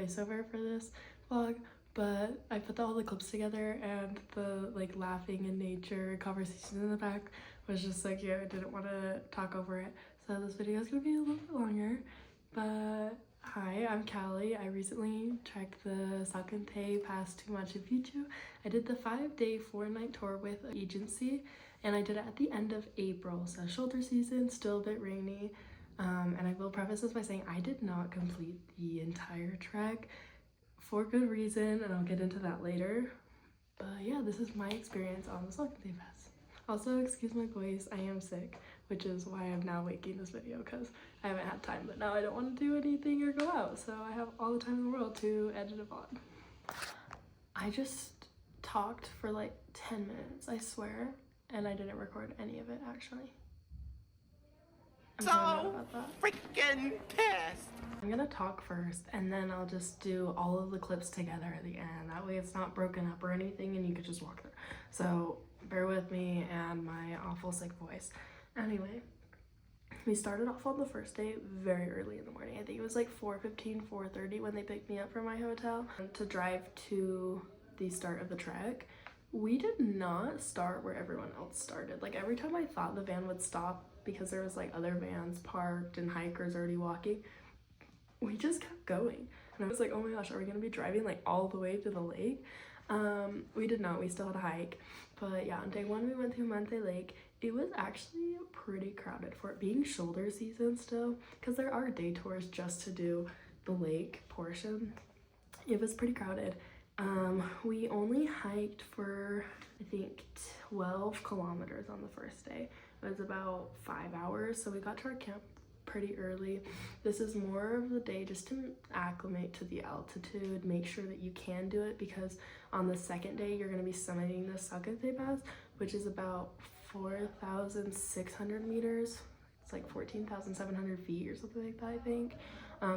voiceover for this vlog, but I put all the clips together, and the like laughing in nature conversation in the back was just like, yeah, I didn't want to talk over it. So this video is gonna be a little bit longer, but hi, I'm Kalleigh. I recently trekked the Salkantay Pass to Machu Picchu. I did the 5-day 4-night tour with an agency, and I did it at the end of April, so shoulder season, still a bit rainy. And I will preface this by saying I did not complete the entire trek for good reason, and I'll get into that later. But yeah, this is my experience on the Salkantay Pass. Also, excuse my voice, I am sick, which is why I'm now making this video, because I haven't had time, but now I don't want to do anything or go out, so I have all the time in the world to edit a vlog. I just talked for like 10 minutes, I swear, and I didn't record any of it actually. I'm so freaking pissed. I'm gonna talk first, and then I'll just do all of the clips together at the end. That way it's not broken up or anything, and you could just walk through. So bear with me and my awful sick voice. Anyway, we started off on the first day very early in the morning. I think it was like 4:15, 4:30 when they picked me up from my hotel to drive to the start of the trek. We did not start where everyone else started. Like every time I thought the van would stop because there was like other vans parked and hikers already walking, we just kept going. And I was like, oh my gosh, are we gonna be driving like all the way to the lake? We did not, we still had a hike. But yeah, on day one we went to Monte Lake. It was actually pretty crowded for it being shoulder season still, because there are day tours just to do the lake portion. It was pretty crowded. We only hiked for I think 12 kilometers on the first day. It was about 5 hours, so we got to our camp pretty early. This is more of the day just to acclimate to the altitude, make sure that you can do it, because on the second day you're going to be summiting the Salkantay Pass, which is about 4,600 meters. It's like 14,700 feet or something like that, I think.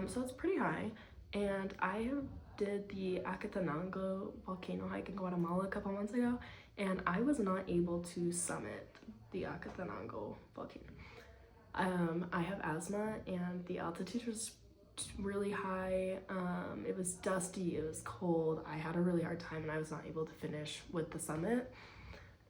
So it's pretty high. And I did the Acatenango volcano hike in Guatemala a couple months ago, and I was not able to summit the Acatenango volcano. I have asthma, and the altitude was really high. It was dusty, it was cold. I had a really hard time, and I was not able to finish with the summit.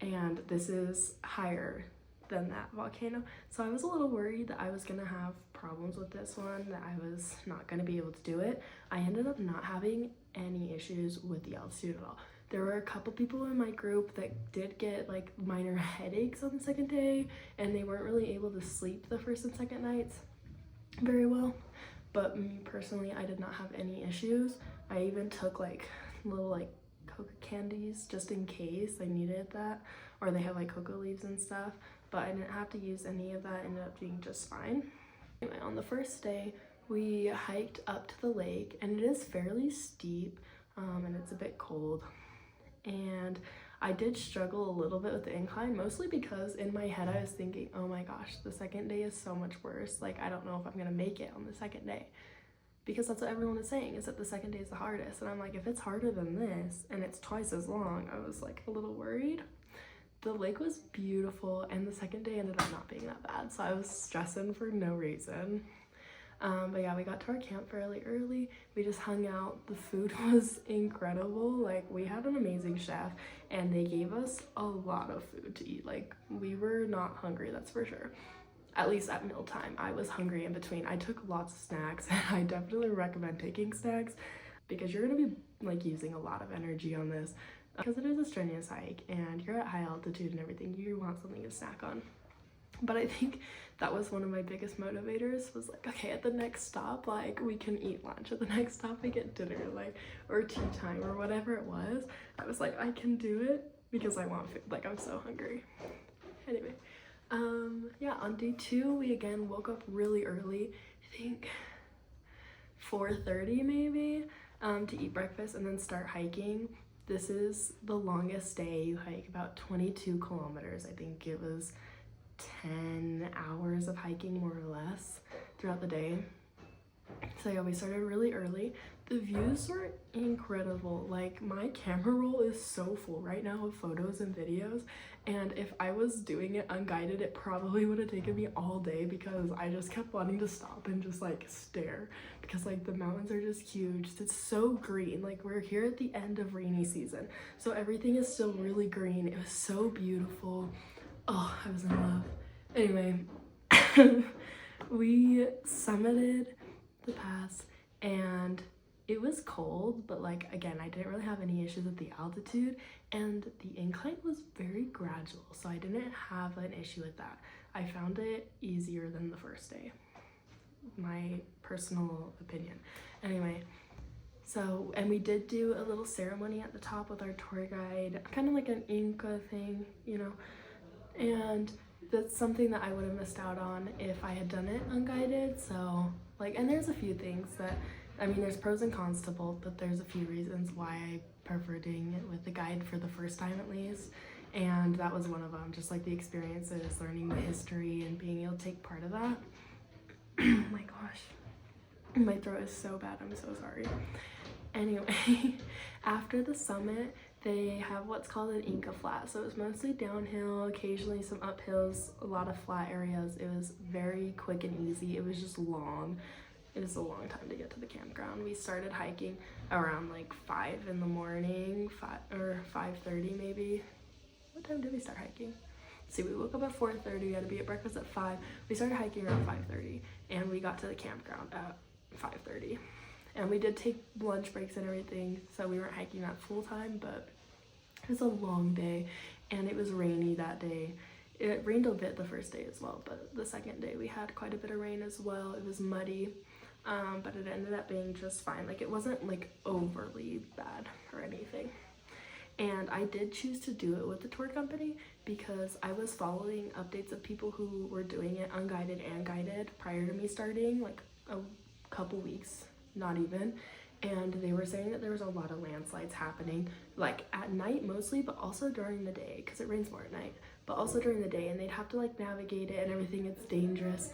And this is higher than that volcano, so I was a little worried that I was gonna have problems with this one, that I was not gonna be able to do it. I ended up not having any issues with the altitude at all. There were a couple people in my group that did get like minor headaches on the second day, and they weren't really able to sleep the first and second nights very well. But me personally, I did not have any issues. I even took like little like coca candies just in case I needed that, or they have like cocoa leaves and stuff, but I didn't have to use any of that. Ended up being just fine. Anyway, on the first day we hiked up to the lake, and it is fairly steep, and it's a bit cold, and I did struggle a little bit with the incline, mostly because in my head I was thinking, oh my gosh, the second day is so much worse. Like, I don't know if I'm gonna make it on the second day, because that's what everyone is saying, is that the second day is the hardest. And I'm like, if it's harder than this and it's twice as long, I was like a little worried. The lake was beautiful, and the second day ended up not being that bad, so I was stressing for no reason. But yeah, we got to our camp fairly early. We just hung out. The food was incredible. Like, we had an amazing chef, and they gave us a lot of food to eat. Like, we were not hungry, that's for sure. At least at mealtime. I was hungry in between. I took lots of snacks, and I definitely recommend taking snacks, because you're gonna be like using a lot of energy on this, because it is a strenuous hike and you're at high altitude and everything. You want something to snack on. But I think that was one of my biggest motivators, was like, okay, at the next stop, like, we can eat lunch. At the next stop we get dinner, like, or tea time, or whatever it was. I was like, I can do it because I want food. Like, I'm so hungry. Anyway, yeah, on day two we again woke up really early, I think 4:30 maybe, to eat breakfast and then start hiking. This is the longest day. You hike about 22 kilometers. I think it was 10 hours of hiking, more or less, throughout the day. So yeah, we started really early. The views were incredible. Like, my camera roll is so full right now of photos and videos, and if I was doing it unguided, it probably would have taken me all day because I just kept wanting to stop and just like stare, because like the mountains are just huge. It's so green. Like, we're here at the end of rainy season, so everything is still really green. It was so beautiful. Oh, I was in love. Anyway, we summited the pass, and it was cold, but like, again, I didn't really have any issues with the altitude, and the incline was very gradual, so I didn't have an issue with that. I found it easier than the first day, my personal opinion. Anyway, so, and we did do a little ceremony at the top with our tour guide, kind of like an Inca thing, you know, and that's something that I would have missed out on if I had done it unguided. So like, and there's a few things that, I mean, there's pros and cons to both, but there's a few reasons why I prefer doing it with the guide for the first time at least, and that was one of them. Just like the experiences, learning the history and being able to take part of that. Oh my gosh, my throat is so bad, I'm so sorry. Anyway, after the summit, they have what's called an Inca flat. So it was mostly downhill, occasionally some uphills, a lot of flat areas. It was very quick and easy. It was just long. It was a long time to get to the campground. We started hiking around like 5 in the morning, 5 or 5:30 maybe. What time did we start hiking? See, we woke up at 4:30, we had to be at breakfast at 5. We started hiking around 5:30, and we got to the campground at 5:30. And we did take lunch breaks and everything, so we weren't hiking that full time, but it was a long day, and it was rainy that day. It rained a bit the first day as well, but the second day we had quite a bit of rain as well. It was muddy, but it ended up being just fine. Like, it wasn't like overly bad or anything. And I did choose to do it with the tour company because I was following updates of people who were doing it unguided and guided prior to me starting, like a couple weeks, not even. And they were saying that there was a lot of landslides happening, like at night mostly, but also during the day, because it rains more at night, but also during the day, and they'd have to like navigate it and everything. It's dangerous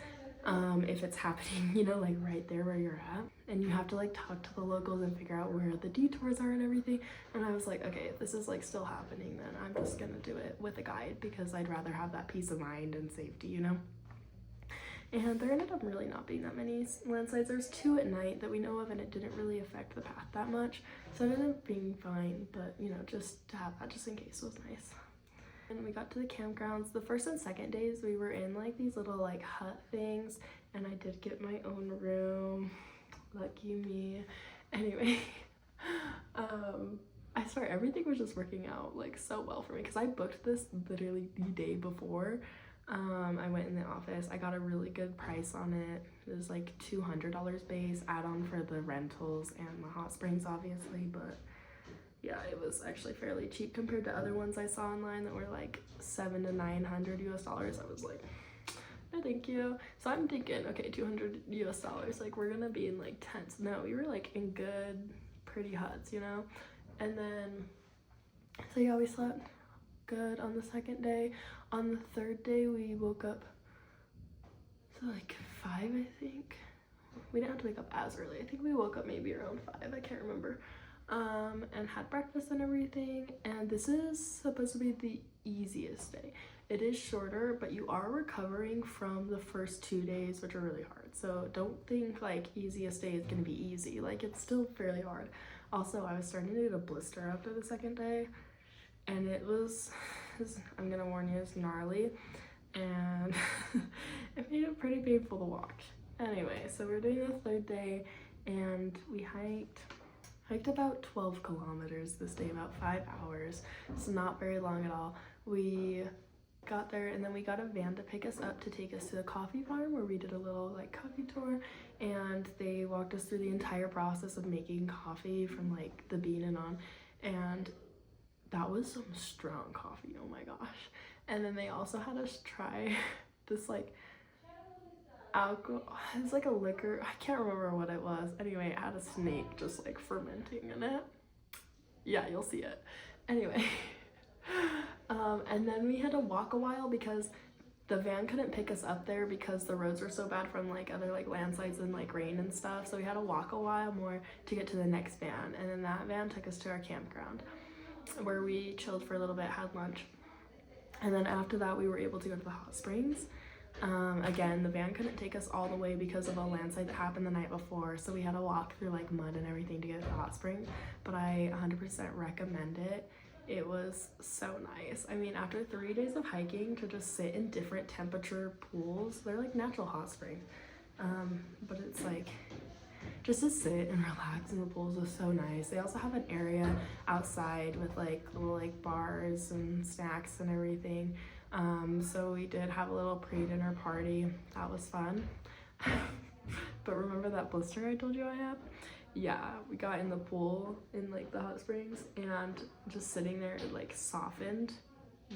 if it's happening, you know, like right there where you're at, and you have to like talk to the locals and figure out where the detours are and everything. And I was like, okay, if this is like still happening, then I'm just gonna do it with a guide because I'd rather have that peace of mind and safety, you know. And there ended up really not being that many landslides. There's 2 at night that we know of, and it didn't really affect the path that much, so it ended up being fine. But you know, just to have that just in case was nice. And we got to the campgrounds. The first and second days we were in like these little like hut things, and I did get my own room. Lucky me. Anyway, I swear everything was just working out like so well for me because I booked this literally the day before. I went in the office. I got a really good price on it. It was like $200 base, add-on for the rentals and the hot springs obviously, but yeah, it was actually fairly cheap compared to other ones I saw online that were like $700 to $900 US. I was like, no thank you. So I'm thinking, okay, $200 US, like we're gonna be in like tents. No, we were like in good, pretty huts, you know? And then, so yeah, we slept good on the second day. On the third day, we woke up to like 5, I think. We didn't have to wake up as early. I think we woke up maybe around 5, I can't remember. And had breakfast and everything. And this is supposed to be the easiest day. It is shorter, but you are recovering from the first 2 days, which are really hard. So don't think like easiest day is gonna be easy. Like, it's still fairly hard. Also, I was starting to get a blister after the second day, and it was, I'm gonna warn you, it's gnarly, and it made it pretty painful to walk. Anyway, so we're doing the third day, and we hiked about 12 kilometers this day, about 5 hours. It's not very long at all. We got there, and then we got a van to pick us up to take us to the coffee farm where we did a little like coffee tour, and they walked us through the entire process of making coffee from like the bean and on, and that was some strong coffee, oh my gosh. And then they also had us try this like alcohol, it's like a liquor, I can't remember what it was. Anyway, it had a snake just like fermenting in it. Yeah, you'll see it. Anyway, and then we had to walk a while because the van couldn't pick us up there because the roads were so bad from like other like landslides and like rain and stuff, so we had to walk a while more to get to the next van, and then that van took us to our campground where we chilled for a little bit, had lunch, and then after that we were able to go to the hot springs. Again, the van couldn't take us all the way because of a landslide that happened the night before, so we had to walk through like mud and everything to get to the hot springs, but I 100% recommend it. It was so nice. I mean, after 3 days of hiking, to just sit in different temperature pools, they're like natural hot springs, but it's like just to sit and relax in the pools was so nice. They also have an area outside with like little like bars and snacks and everything. So we did have a little pre-dinner party. That was fun. But remember that blister I told you I had? Yeah, we got in the pool in like the hot springs, and just sitting there, it like softened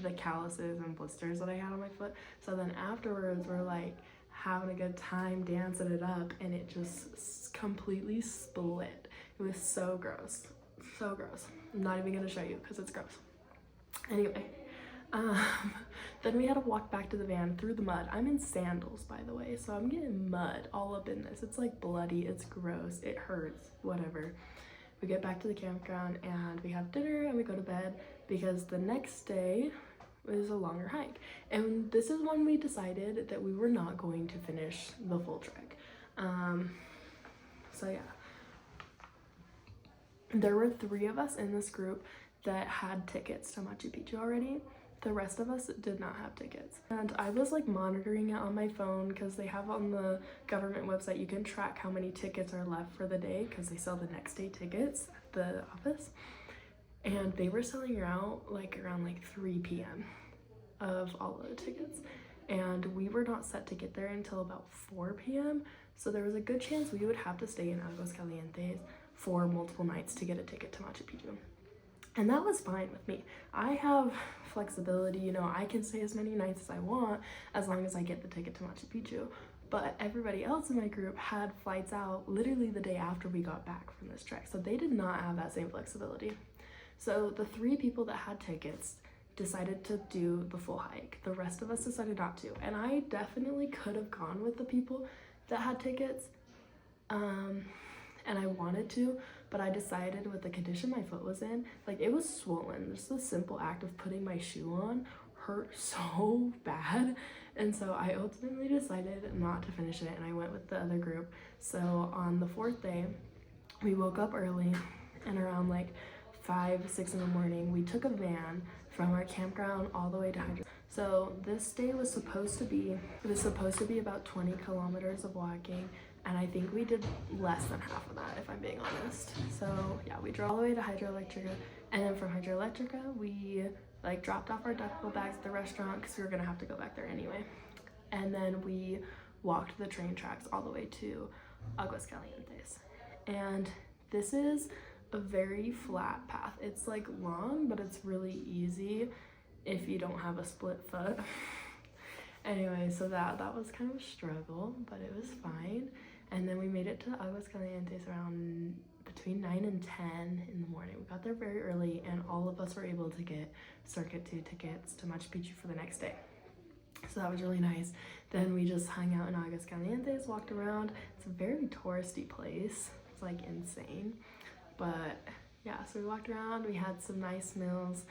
the calluses and blisters that I had on my foot. So then afterwards we're like having a good time dancing it up, and it just completely split. It was so gross, so gross. I'm not even gonna show you because it's gross. Anyway, then we had to walk back to the van through the mud. I'm in sandals, by the way, so I'm getting mud all up in this. It's like bloody, it's gross, it hurts, whatever. We get back to the campground and we have dinner and we go to bed because the next day is a longer hike. And this is when we decided that we were not going to finish the full trek. So yeah. There were 3 of us in this group that had tickets to Machu Picchu already. The rest of us did not have tickets. And I was like monitoring it on my phone because they have on the government website, you can track how many tickets are left for the day because they sell the next day tickets at the office. And they were selling out like around like 3 p.m. of all of the tickets. And we were not set to get there until about 4 p.m. So there was a good chance we would have to stay in Aguascalientes for multiple nights to get a ticket to Machu Picchu. And that was fine with me. I have flexibility, you know, I can stay as many nights as I want as long as I get the ticket to Machu Picchu. But everybody else in my group had flights out literally the day after we got back from this trek. So they did not have that same flexibility. So the 3 people that had tickets decided to do the full hike. The rest of us decided not to. And I definitely could have gone with the people that had tickets. And I wanted to, but I decided with the condition my foot was in, like it was swollen. Just the simple act of putting my shoe on hurt so bad. And so I ultimately decided not to finish it, and I went with the other group. So on the 4th day, we woke up early, and around like 5, 6 in the morning, we took a van from our campground all the way to Hydro. So this day was supposed to be about 20 kilometers of walking, and I think we did less than half of that, if I'm being honest. So yeah, we drove all the way to Hydroelectrica, and then from Hydroelectrica, we like dropped off our duffel bags at the restaurant because we were gonna have to go back there anyway. And then we walked the train tracks all the way to Aguascalientes. And this is a very flat path. It's like long, but it's really easy if you don't have a split foot. Anyway, so that was kind of a struggle, but it was fine. And then we made it to Aguascalientes around between 9 and 10 in the morning. We got there very early, and all of us were able to get Circuit 2 tickets to Machu Picchu for the next day. So that was really nice. Then we just hung out in Aguascalientes, walked around. It's a very touristy place. It's like insane. But yeah, so we walked around, we had some nice meals,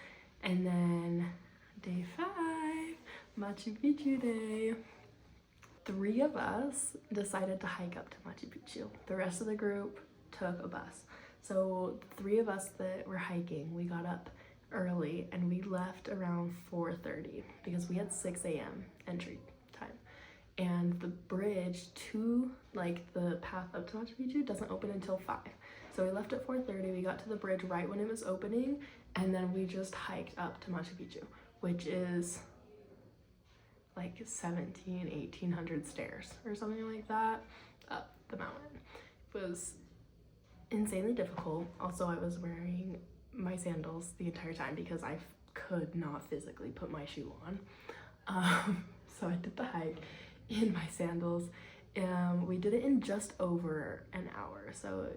and then day 5, Machu Picchu day. 3 of us decided to hike up to Machu Picchu. The rest of the group took a bus. So the 3 of us that were hiking, we got up early and we left around 4:30 because we had 6 a.m. entry time. And the bridge to like the path up to Machu Picchu doesn't open until 5. So we left at 4:30, we got to the bridge right when it was opening, and then we just hiked up to Machu Picchu, which is like 1,800 stairs or something like that up the mountain. It was insanely difficult. Also, I was wearing my sandals the entire time because I could not physically put my shoe on. So I did the hike in my sandals. We did it in just over an hour. So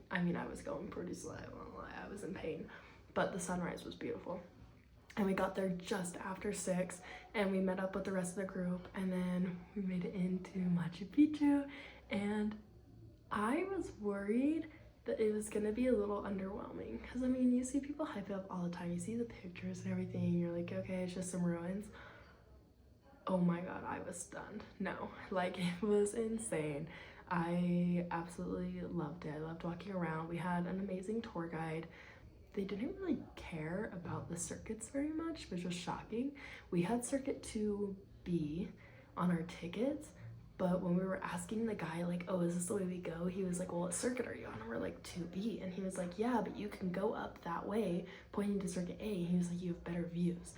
I mean, I was going pretty slow, I won't lie, I was in pain, but the sunrise was beautiful. and we got there just after 6, and we met up with the rest of the group, and then we made it into Machu Picchu. And I was worried that it was gonna be a little underwhelming, because I mean, you see people hype it up all the time, you see the pictures and everything, and you're like, okay, it's just some ruins. Oh my god, I was stunned. No, like, it was insane. I absolutely loved it. I loved walking around. We had an amazing tour guide. They didn't really care about the circuits very much, which was shocking. We had circuit 2B on our tickets, but when we were asking the guy, like, oh, is this the way we go? He was like, well, what circuit are you on? And we're like, 2B. And he was like, yeah, but you can go up that way, pointing to circuit A. He was like, you have better views.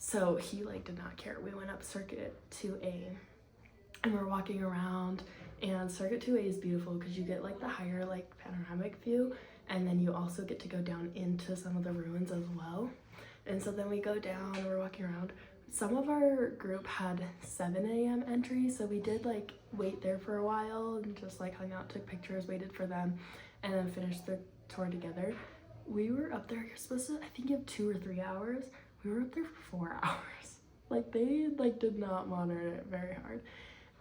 So he like did not care. We went up circuit 2A, and we're walking around, and circuit 2A is beautiful because you get like the higher like panoramic view, and then you also get to go down into some of the ruins as well. And so then we go down and we're walking around. Some of our group had 7 a.m. entry, so we did like wait there for a while and just like hung out, took pictures, waited for them, and then finished the tour together. We were up there, you're supposed to, I think you have 2 or 3 hours. We were up there for 4 hours. Like, they like did not monitor it very hard.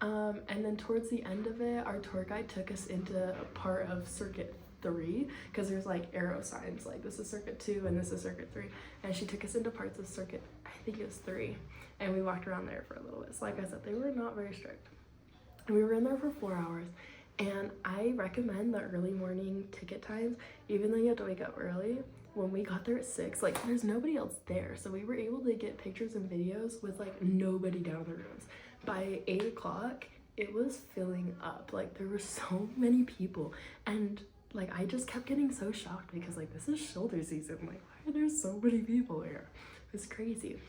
And then towards the end of it, our tour guide took us into a part of circuit 3, because there's like arrow signs, like this is circuit 2 and this is circuit 3. And she took us into parts of circuit, I think it was 3. And we walked around there for a little bit. So like I said, they were not very strict. And we were in there for 4 hours. And I recommend the early morning ticket times, even though you have to wake up early. When we got there at 6, like, there's nobody else there, so we were able to get pictures and videos with like nobody down in the rooms. By 8 o'clock, it was filling up. Like, there were so many people, and like I just kept getting so shocked because like this is shoulder season. Like, why are there so many people here? It was crazy.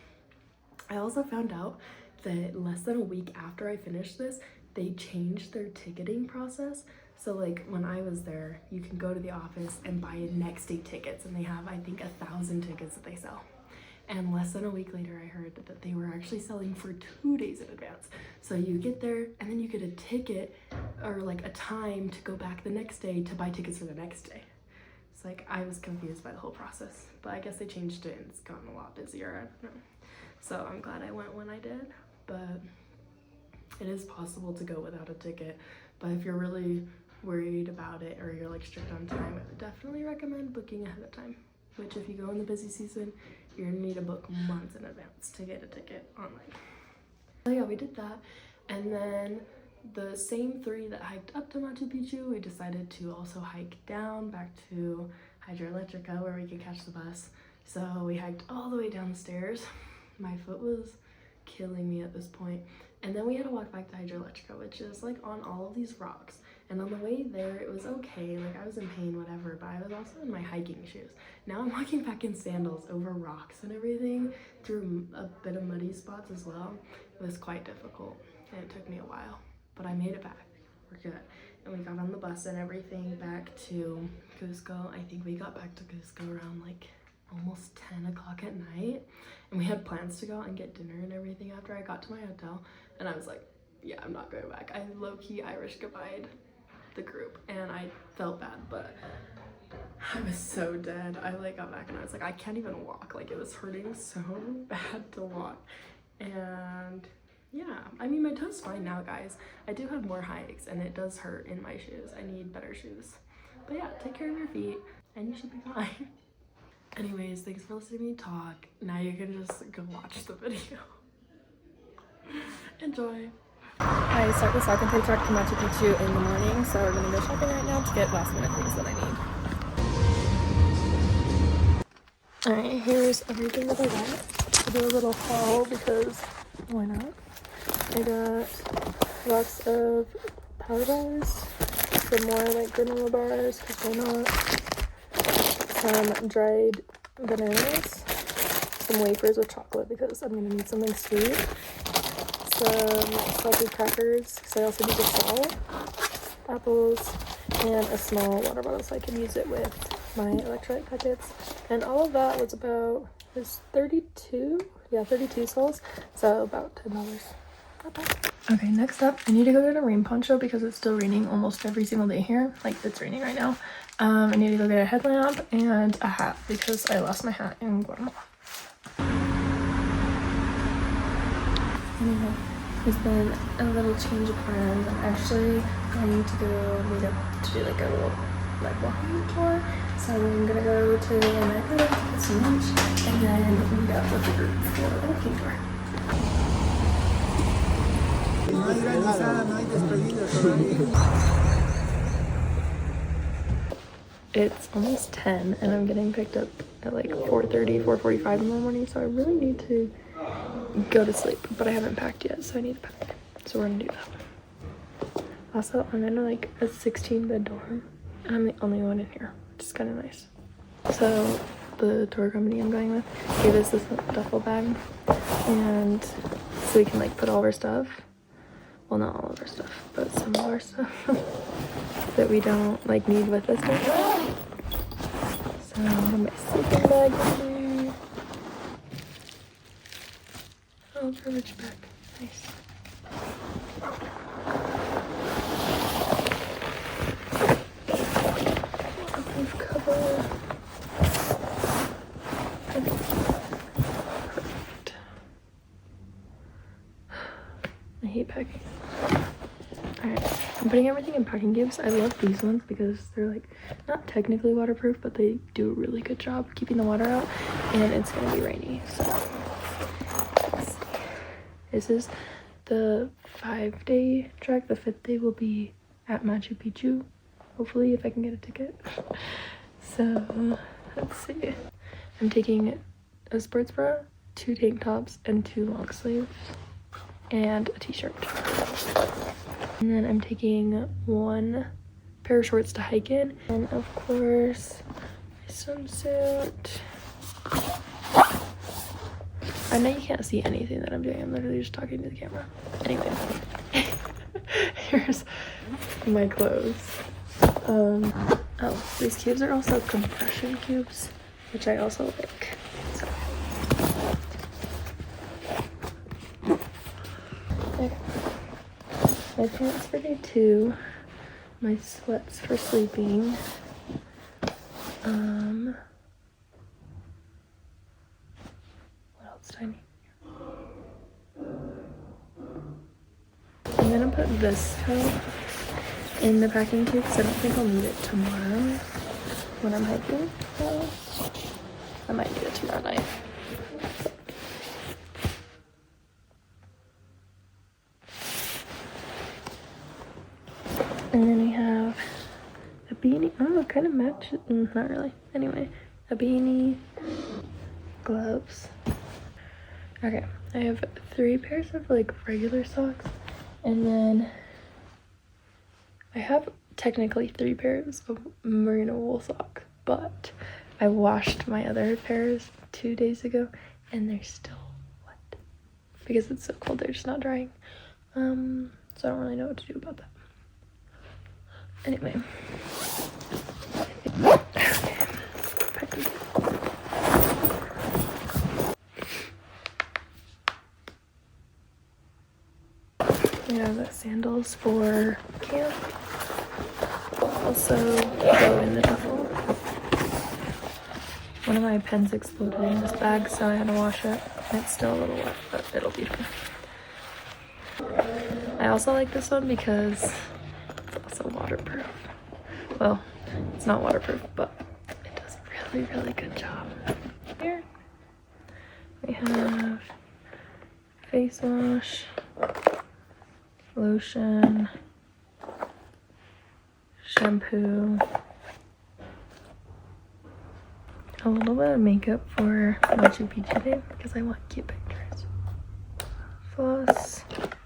I also found out that less than a week after I finished this, they changed their ticketing process. So like when I was there, you can go to the office and buy next day tickets, and they have, I think, 1,000 tickets that they sell. And less than a week later, I heard that they were actually selling for 2 days in advance. So you get there and then you get a ticket or like a time to go back the next day to buy tickets for the next day. It's like, I was confused by the whole process, but I guess they changed it and it's gotten a lot busier. I don't know. So I'm glad I went when I did, but it is possible to go without a ticket. But if you're really worried about it or you're like strict on time, I would definitely recommend booking ahead of time, which if you go in the busy season, you're gonna need to book months in advance to get a ticket online. So yeah, we did that. And then the same 3 that hiked up to Machu Picchu, we decided to also hike down back to Hydroelectrica where we could catch the bus. So we hiked all the way downstairs. My foot was killing me at this point. And then we had to walk back to Hydroelectrica, which is like on all of these rocks. And on the way there, it was okay. Like, I was in pain, whatever, but I was also in my hiking shoes. Now I'm walking back in sandals over rocks and everything through a bit of muddy spots as well. It was quite difficult and it took me a while, but I made it back. We're good. And we got on the bus and everything back to Cusco. I think we got back to Cusco around like almost 10 o'clock at night. And we had plans to go out and get dinner and everything after I got to my hotel. And I was like, yeah, I'm not going back. I low-key Irish goodbye'd the group and I felt bad, but I was so dead. I like got back and I was like, I can't even walk. Like, it was hurting so bad to walk. And yeah, I mean, my toe's fine now, guys. I do have more hikes and it does hurt in my shoes. I need better shoes. But yeah, take care of your feet and you should be fine. Anyways, thanks for listening to me talk. Now you can just go watch the video. Enjoy. I start the Salkantay trek to Machu Picchu in the morning, so we're gonna go shopping right now to get last minute things that I need. Alright, here's everything that I got. I'll do a little haul because why not? I got lots of power bars, some more like granola bars because why not? Some dried bananas, some wafers with chocolate because I'm gonna need something sweet. Some salted crackers because I also need the salt, apples, and a small water bottle so I can use it with my electrolyte packets. And all of that was about, was 32? Yeah, 32 sols, so about $10. Not bad. Okay, next up, I need to go get a rain poncho because it's still raining almost every single day here. Like, it's raining right now. I need to go get a headlamp and a hat because I lost my hat in Guatemala. Anyway, there's been a little change of plans. I'm actually going to go meet up to do like a little walking tour. So I'm gonna go to the American get some lunch and then meet up with the group for a walking tour. It's almost 10 and I'm getting picked up at like 4:30, 4:45 in the morning, so I really need to go to sleep, but I haven't packed yet, so I need to pack. So we're gonna do that. Also, I'm in like a 16-bed dorm and I'm the only one in here, which is kind of nice. So the tour company I'm going with gave us this duffel bag, and so we can like put all of our stuff, well not all of our stuff, but some of our stuff that we don't like need with us right now. So I have my sleeping bag in there. Oh, garbage bag, nice. Waterproof cover. Perfect. I hate packing. Alright, I'm putting everything in packing cubes. I love these ones because they're like not technically waterproof, but they do a really good job keeping the water out, and it's gonna be rainy, so let's see. This is the 5-day trek. The 5th day will be at Machu Picchu, hopefully, if I can get a ticket. So let's see. I'm taking a sports bra, 2 tank tops, and 2 long sleeves, and a t-shirt. And then I'm taking 1 pair of shorts to hike in, and of course my swimsuit. I know you can't see anything that I'm doing. I'm literally just talking to the camera. Anyway, here's my clothes. Oh, these cubes are also compression cubes, which I also like. So. Okay. My pants for day 2, my sweats for sleeping. What else do I need? I'm gonna put this coat in the packing cube because I don't think I'll need it tomorrow when I'm hiking. So I might need it tomorrow night. And then we have a beanie. Oh, it kind of matches. Not really. Anyway, a beanie, gloves. Okay, I have 3 pairs of like regular socks, and then I have technically 3 pairs of merino wool socks, but I washed my other pairs 2 days ago, and they're still wet because it's so cold. They're just not drying. So I don't really know what to do about that. Anyway. We have the sandals for camp. Also go in the duffel. One of my pens exploded in this bag, so I had to wash it. It's still a little wet, but it'll be fine. I also like this one because it's also waterproof. Well, it's not waterproof, but it does a really, really good job. Here we have face wash, lotion, shampoo, a little bit of makeup for Machu Picchu Day because I want cute pictures, floss,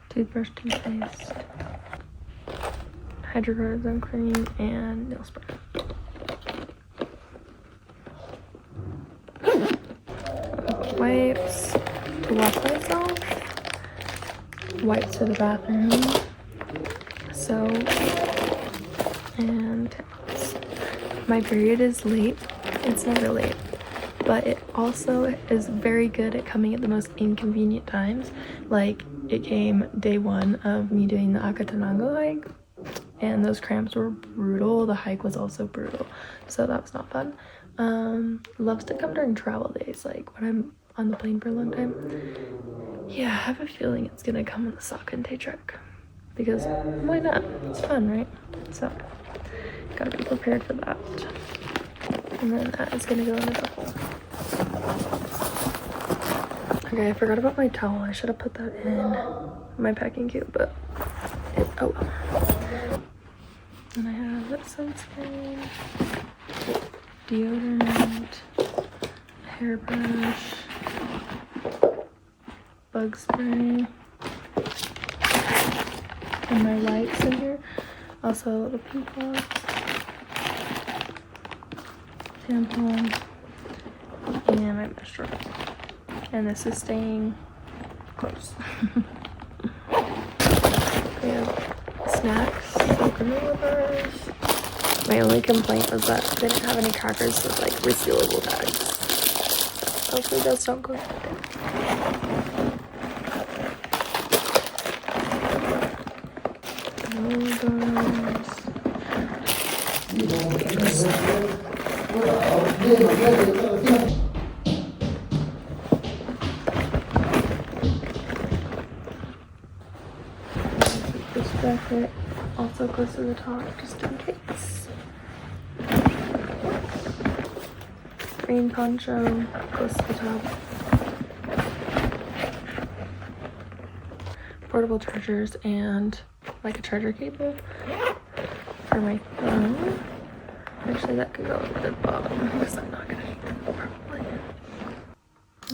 toothbrush, toothpaste, hydrocortisone cream, and nail spray. Wipes to wash myself, wipes for the bathroom, soap, and towels. My period is late. It's never late, but it also is very good at coming at the most inconvenient times. Like, it came day 1 of me doing the Akatanango hike, and those cramps were brutal. The hike was also brutal, so that was not fun. Loves to come during travel days, like when I'm on the plane for a long time. Yeah, I have a feeling it's gonna come on the Salkantay trek because why not? It's fun, right? So gotta be prepared for that. And then that is gonna go in the duffel. Okay, I forgot about my towel. I should have put that in my packing cube, but oh well. And I have sunscreen, deodorant, hairbrush, bug spray, and my lights in here. Also a little pink box, tampon, and my mesh rub. And this is staying close. We have snacks, some granola bars. My only complaint was that they didn't have any crackers with like resealable bags. Hopefully those don't go bad. This jacket also goes to the top just in case. Green poncho goes to the top. Portable chargers and like a charger cable for my phone. Actually, that could go at the bottom because I'm not gonna need that probably.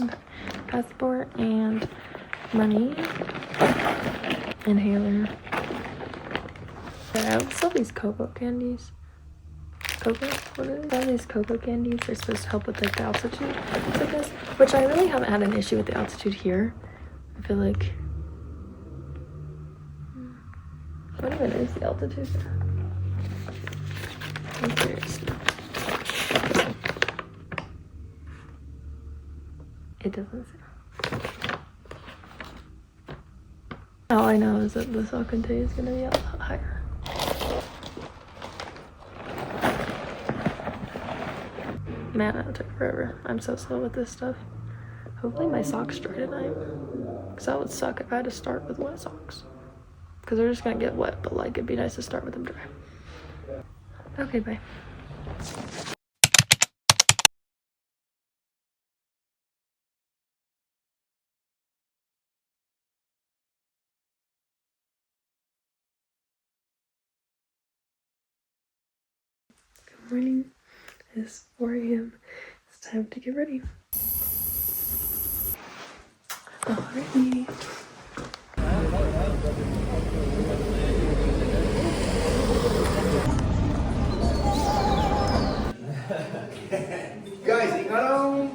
Okay, passport and money, inhaler. Yeah, I saw these cocoa candies. Cocoa? What are they? All these cocoa candies are supposed to help with like the altitude sickness, which I really haven't had an issue with the altitude here. I feel like. What even is the altitude? I'm curious. It doesn't say. All I know is that the Salkantay is gonna be a lot higher. Man, that took forever. I'm so slow with this stuff. Hopefully my socks dry tonight. Because that would suck if I had to start with wet socks. Because they're just gonna get wet, but like it'd be nice to start with them dry. Okay, bye. Good morning. It's 4 a.m. It's time to get ready. Alrighty. Guys, llegaron.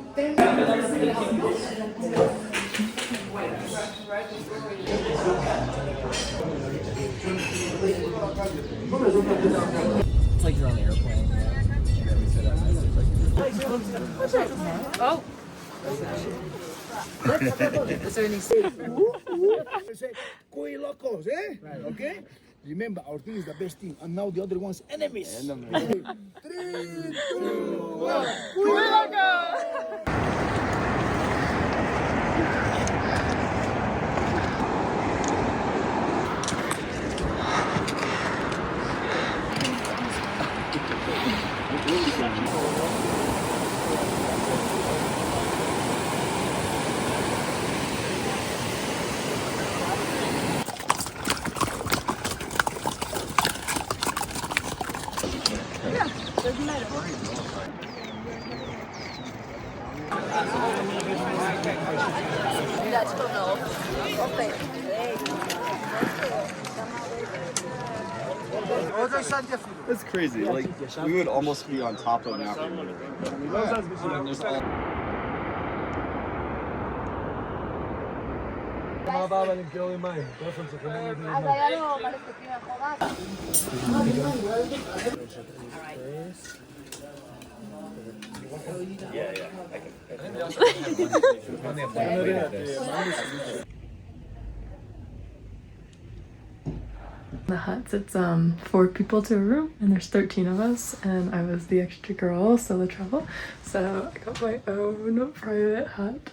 It's like you're on the airplane. Oh. Cool locos, eh? Right, okay? Remember, our team is the best team, and now the other one's enemies. 3, 2, 1. Cool locos! That's crazy. Like, we would almost be on top of Mount The huts, it's 4 people to a room and there's 13 of us and I was the extra girl solo travel, so I got my own private hut.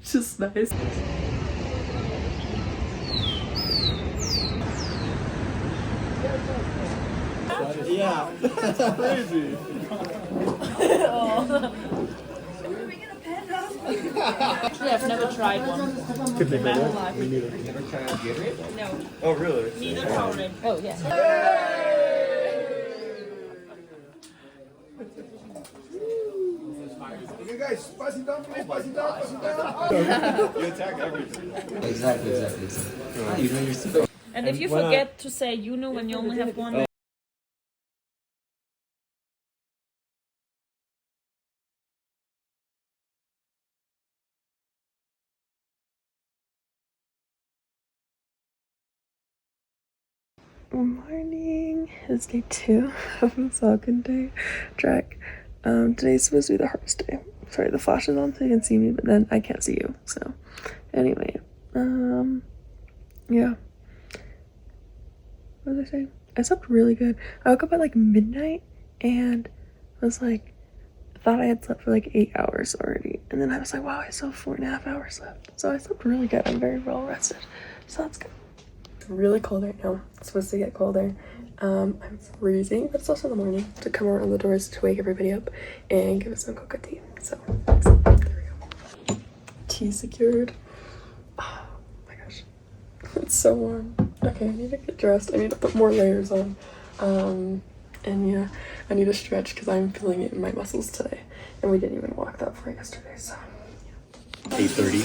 It's just nice. Yeah, that's crazy. Actually, I've never tried one. Could they My go whole there? life. Me neither. Never tried to get it? No, Oh, really? neither already. Oh, yeah. Okay, guys, pass it down, please. Pass it down. Pass it down. You attack everything. Exactly. You know your secret. And if you forget to say you know when you only have one, Good morning. It's day 2 of the Salkantay trek. Today's supposed to be the hardest day. Sorry, the flash is on so you can see me, but then I can't see you. So, anyway, yeah. What was I saying? I slept really good. I woke up at like midnight and I was like, I thought I had slept for like 8 hours already. And then I was like, wow, I still have 4.5 hours left. So I slept really good. I'm very well rested. So that's good. It's really cold right now. It's supposed to get colder. I'm freezing, but it's also the morning to come around the doors to wake everybody up and give us some cocoa tea. So there we go. Tea secured. Oh my gosh. It's so warm. Okay, I need to get dressed. I need to put more layers on. And yeah, I need to stretch because I'm feeling it in my muscles today. And we didn't even walk that far yesterday, so yeah. 8:30.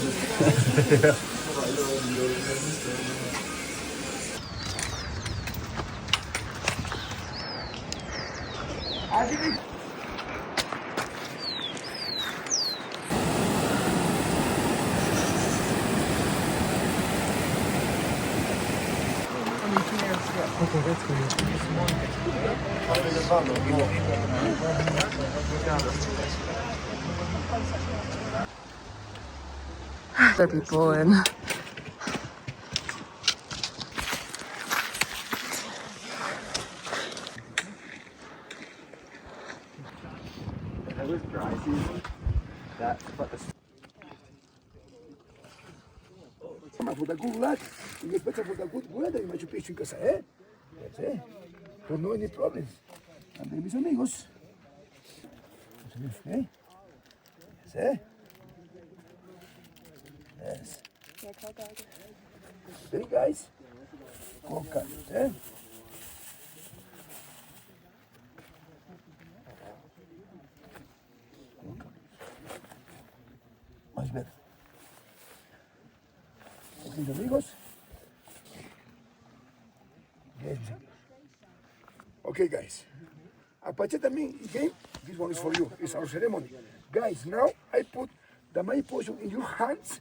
There are people in. It was dry season. But the For the good luck, you get better for the good weather in Machu Picchu because that's it. For no any problems. And then mis amigos. Okay? Yes, Yes. Okay, guys. Coca, Much better. Okay, amigos. Yes. Okay, guys. Apache también, okay? This one is for you. It's our ceremony. Guys, now I put the my potion in your hands.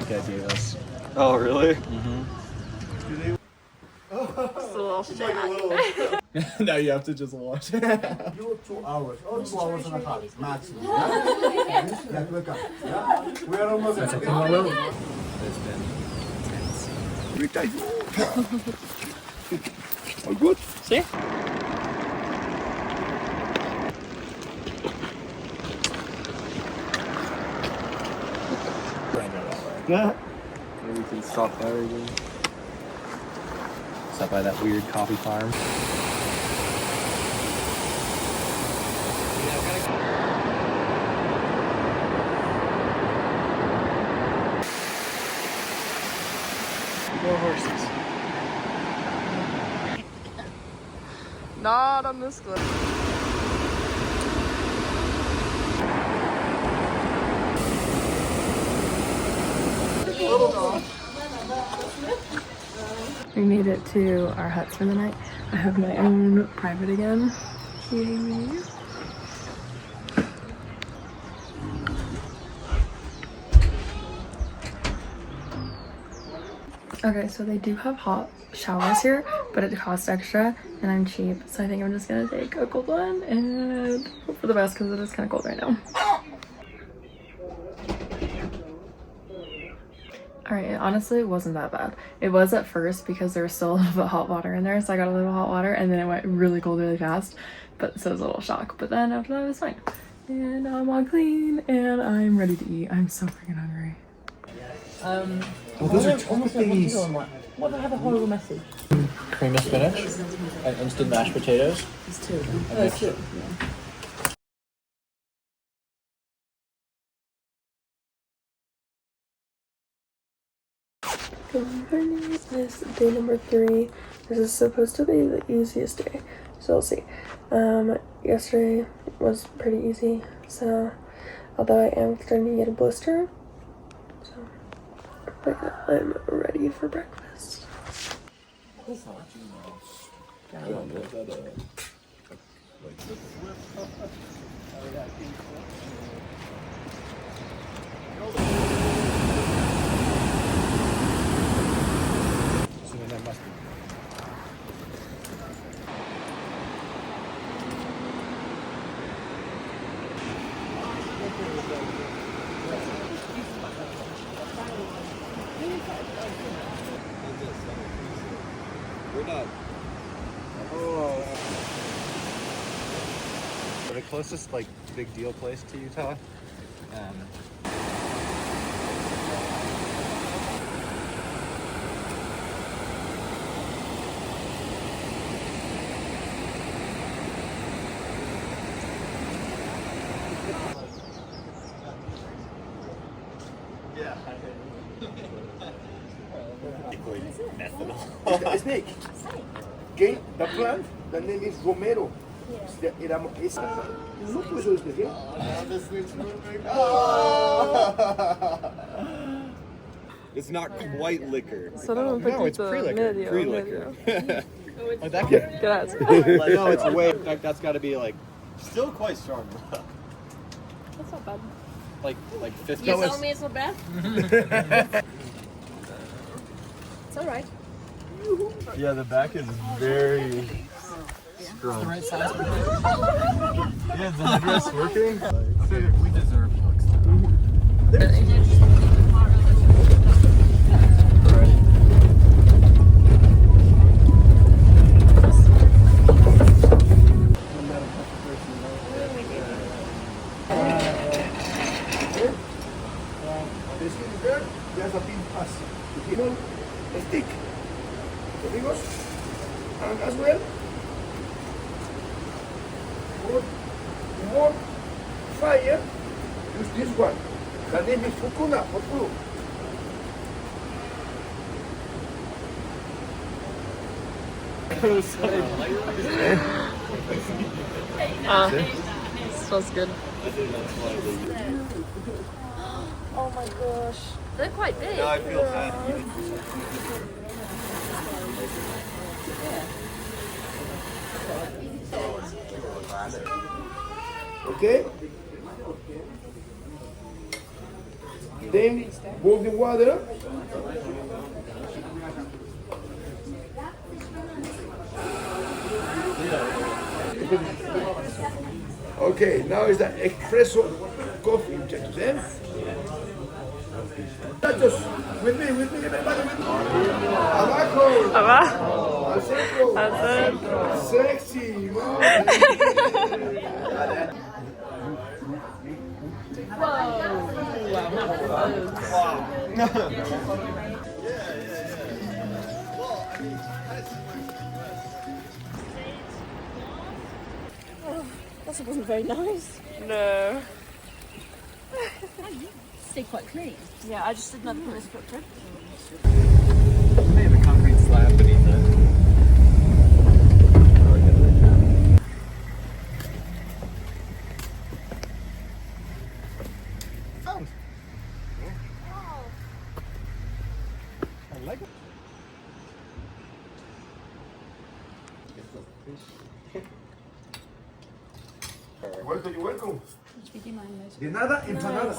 guy gave us. Oh, really? Now you have to just watch. You 2 hours. Or 2 hours and a half, maximum. Yeah, look up. Yeah? We are almost there. It's been intense. We tight. All good? See? Yeah. Maybe we can stop there again. Stop by that weird coffee farm. More horses. Not on this cliff. We made it to our huts for the night. I have my own private again. Yay. Okay, so they do have hot showers here, but it costs extra, and I'm cheap, so I think I'm just gonna take a cold one and hope for the best because it is kind of cold right now. Alright, it honestly wasn't that bad. It was at first because there was still a little bit of hot water in there, so I got a little hot water, and then it went really cold really fast, but so it was a little shock. But then after that, it was fine. And now I'm all clean, and I'm ready to eat. I'm so freaking hungry. Those are chocolate thingies. What have a horrible message? Cream of spinach and instant mashed potatoes. It's two. Oh, it's two. Good morning. This is day number 3. This is supposed to be the easiest day, so we'll see. Yesterday was pretty easy, so although I am starting to get a blister, so I'm ready for breakfast. We're not. Oh. The closest like big deal place to Utah. It's a snake. Okay, the plant, the name is Romero. It's no puso especial. It's not quite liquor. Solo un No, it's poquito, pre-liquor. medio, Pre-liquor. Oh, that Yeah. Gracias. no, it's way. That's got to be like still quite strong. That's not bad. Like 50. You tell me it's not bad? It's alright. Yeah, the back is very strong. The right size. Yeah, is the dress working? We deserve looks. The skin is there, there's a pin pass. You know, a stick. Amigos, and as well, for more fire, use this one. The name is Fukuna for flu. Smells good. Oh my gosh. They're quite big. I feel bad. Okay? Then boil the water. Okay, now is the espresso coffee, muchachos, ¿eh? Muchachos, with me, everybody. Abajo. Abajo. Al centro. Al centro. Sexy. That wasn't very nice. No. Stay quite clean. Yeah, I just didn't know the structure. They have a concrete slab beneath it. I like it. Welcome, you're welcome. De nada, empanada.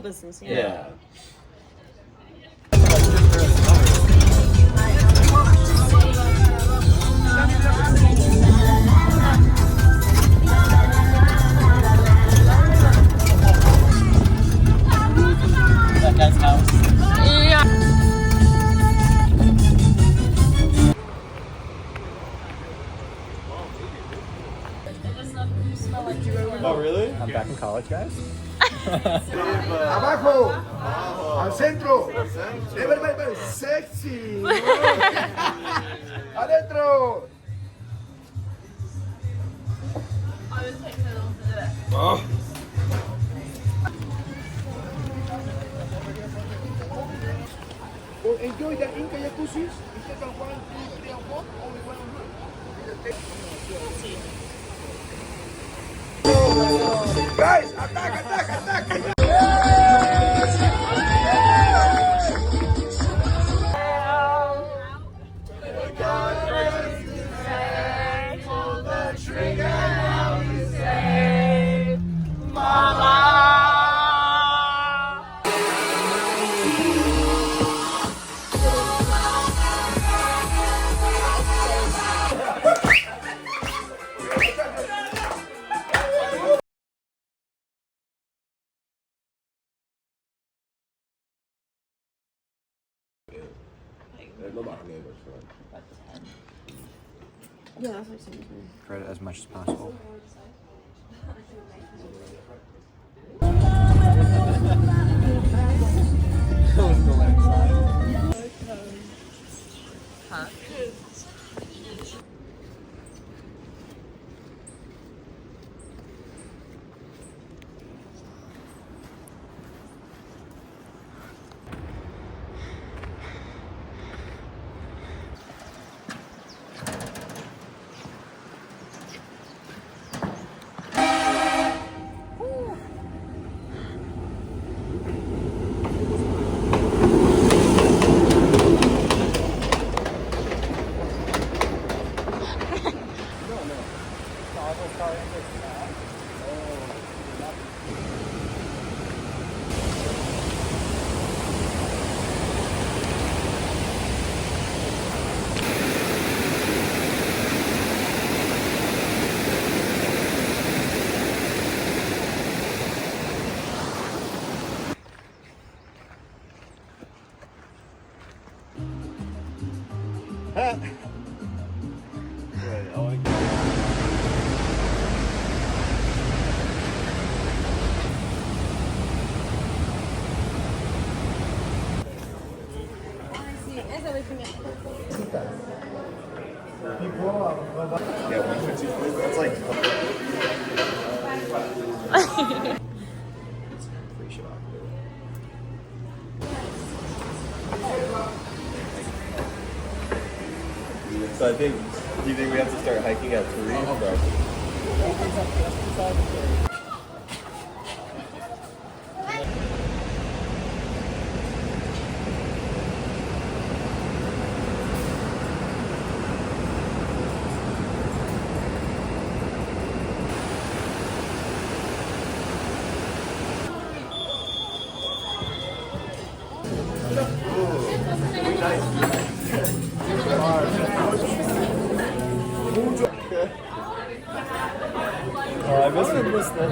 Business, Yeah. That guy's house. Oh, really? I'm back in college, guys. Abajo. Al centro. Very sexy. Adentro. Oh. Well, enjoy the Inca jacuzzis. Instead of 1, 2, 3, and 4, only 1 and 1. Guys, attack. Yeah, that's like something. Try it as much as possible. Yeah, 150. That's like. Free shot. So I think, do you think we have to start hiking at 3?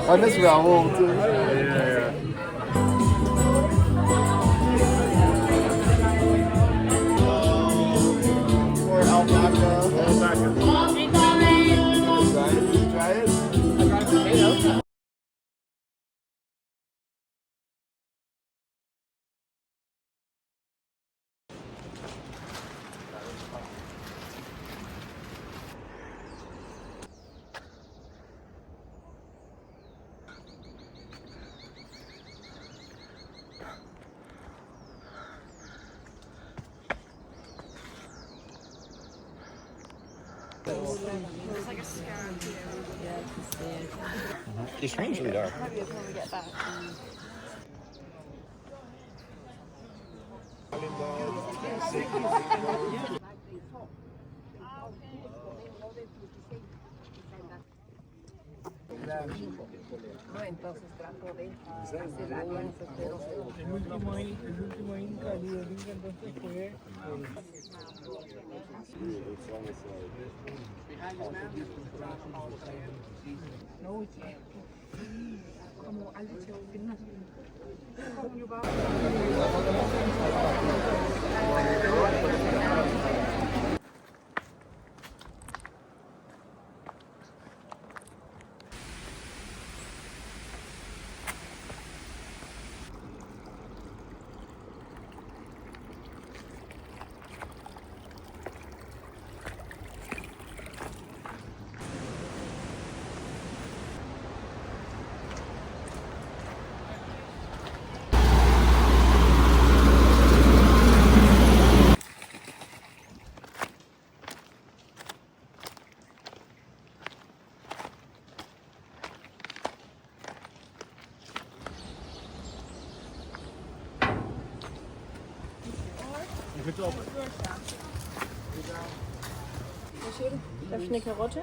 I miss Raul too. Yeah. Or alpaca. Try it. I got a potato. It's strangely dark. El último Inca, el Inca entonces fue Darf ich eine Karotte?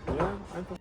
Ja, einfach.